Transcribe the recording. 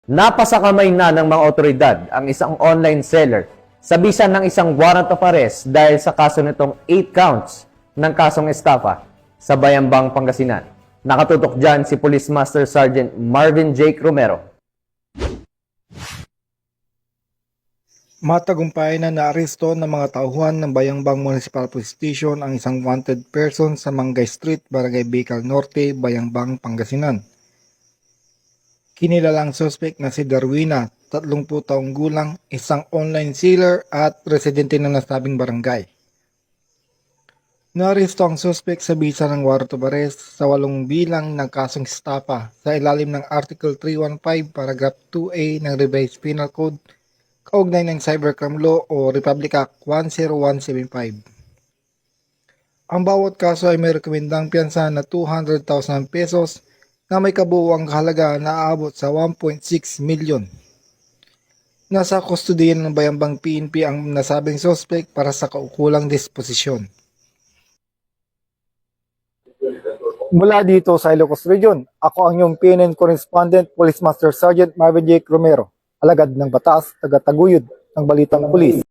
Napasakamay na ng mga otoridad ang isang online seller sa bisa ng isang warrant of arrest dahil sa kaso nitong 8 counts ng kasong estafa sa Bayambang, Pangasinan. Nakatutok dyan si Police Master Sergeant Marvin Jake Romero. Matagumpay na naaresto ng mga tauhan ng Bayambang Municipal Police Station ang isang wanted person sa Mangay Street, Barangay Bicol Norte, Bayambang, Pangasinan. Kinilalang suspect na si Darwina, 30 taong gulang, isang online seller at residente ng nasabing barangay. Naaresto ang suspect sa bisa ng warrant of arrest sa 8 bilang ng kasong estafa sa ilalim ng Article 315 Paragraph 2A ng Revised Penal Code kaugnay ng Cybercrime Law o Republic Act 10175. Ang bawat kaso ay may rekomendang piyansa na 200,000 pesos na may kabuuang kahalaga na aabot sa 1.6 milyon. Nasa kustodiyan ng Bayambang PNP ang nasabing suspect para sa kaukulang disposisyon. Mula dito sa Ilocos Region, ako ang iyong PNN Correspondent, Police Master Sergeant Marvin Jake Romero, alagad ng batas, taga-taguyod ng Balitang Pulis.